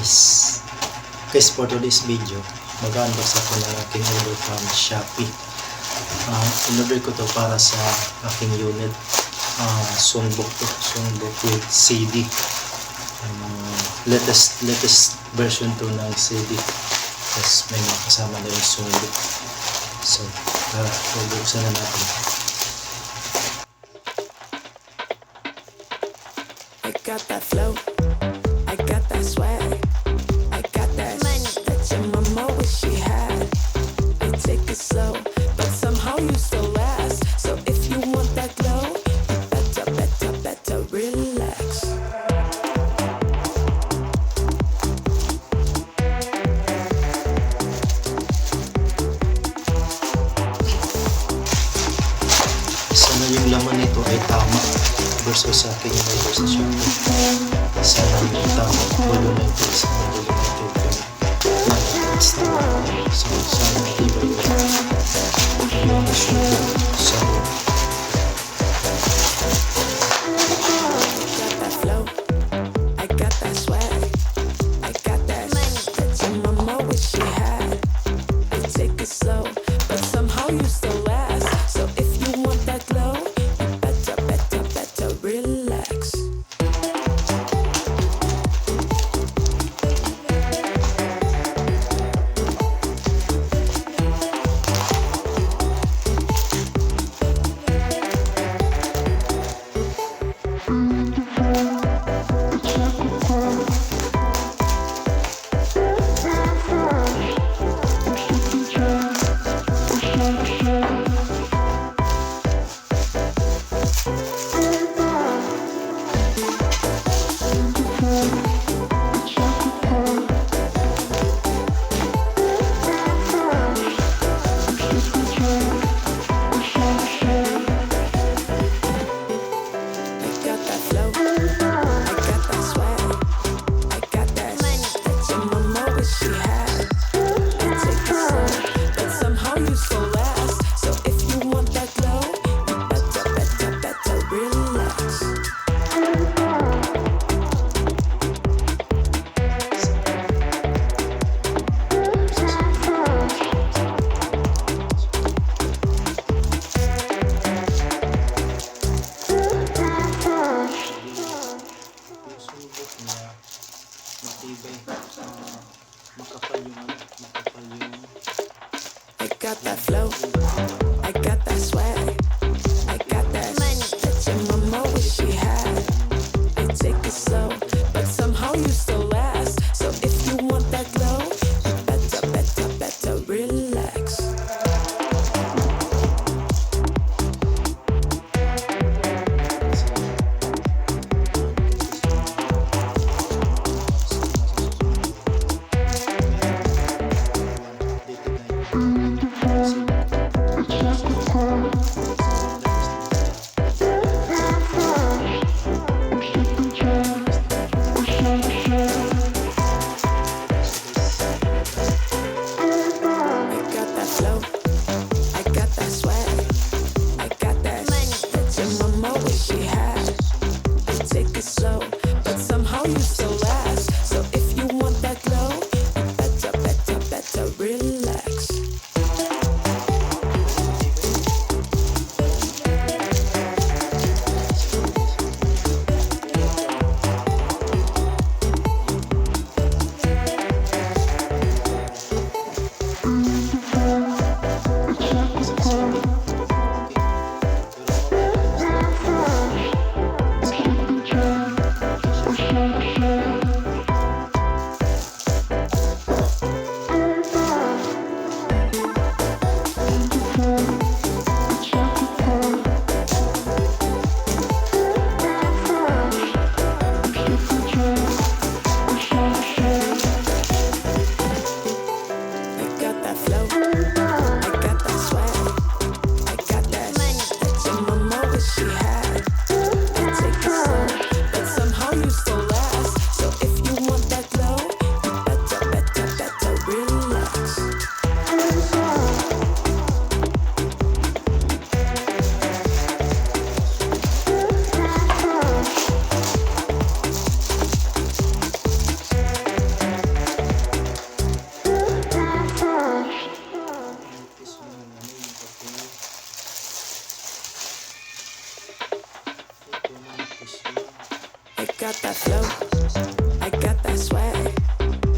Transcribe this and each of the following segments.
Guys, for today's video, mag-unbox ako ng aking order from Shopee. In-order ko to para sa aking unit. Songbook to. Songbook with CD. Latest version to ng CD. Tapos may mga kasama na yung Songbook. So, tara, bubuksan na natin. I got that flow, I got that swag, I got that money that your mama wish she had. You take it slow, but somehow you still last. So if you want that glow, you better relax. Sana yung laman nito ay tama versus sa akin yung order sa Shopee. Sana yung tama, walo na ito sa walo na ito. It's tama. So, sana iba yung subo. So, Got that flow, I got that swag, I got that money that your mama wish she had. You take it slow, but somehow you still last. So if you want that glow, you better relax. I got that flow, I got that swag, I got that money that your mama wish she had. You take it slow, but somehow you still last. So if you want that glow, you better relax. yung Songbook niya matibay. Makapal yung I got that flow, I got that swag, I got that money that your mama wish she had. You take it slow, but somehow you still last. So if you want that glow, you better relax. I got that flow, I got that swag,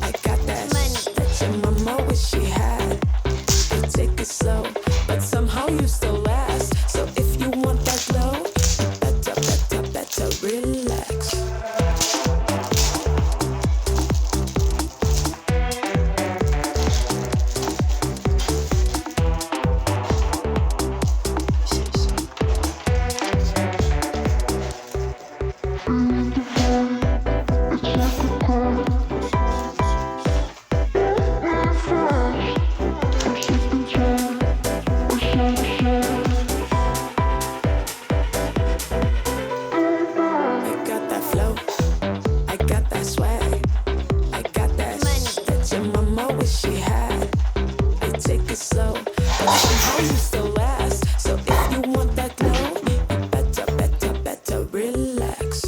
I got that money that your mama wish she had. You take it slow, but somehow you still last. So if you want that glow, you better relax. I got that flow, I got that swag, I got that money that your mama wish she had. You take it slow, but somehow you still last. So if you want that glow, you better relax.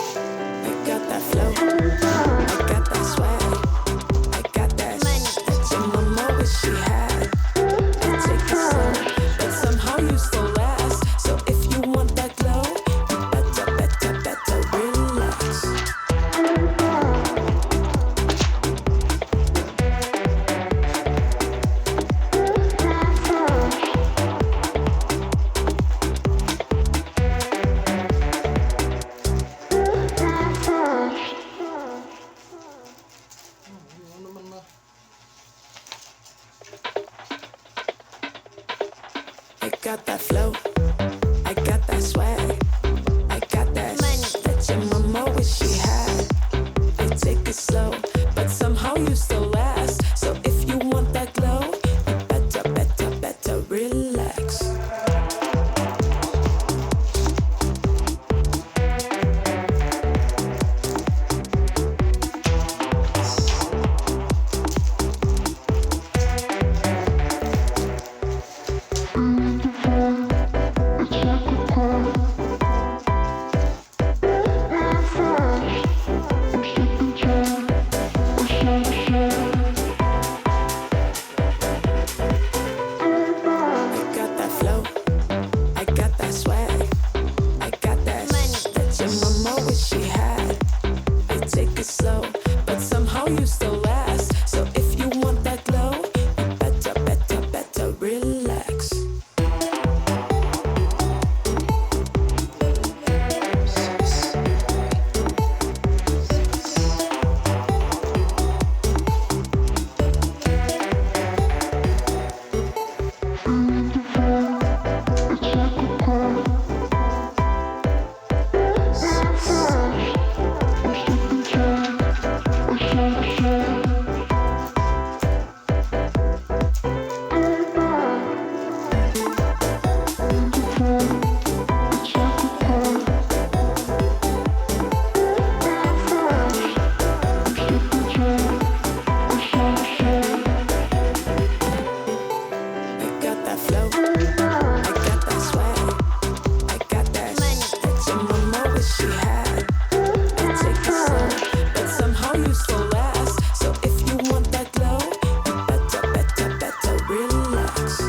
I got that flow, I got that swag, I got that money that your mama wish she had. You take it slow, but somehow you still last. So if you want that glow, you better relax. Ano naman na? I got that flow, I got that swag, I got that money that your mama wish she had. You take it slow, but somehow you still last. So if you want that glow, you better relax. I got that flow, I got that swag, I got that money that your mama wish she had. You take it slow, but somehow you still last. So if you want that glow, you better relax. I got that flow, I got that swag, I got that money that your mama wish she had. You take it slow, but somehow you still last. So if you want that glow, you better relax.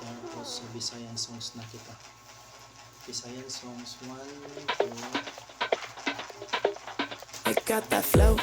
Tapos sa Visayan songs na kita. Visayan songs 1, 2. I got that flow,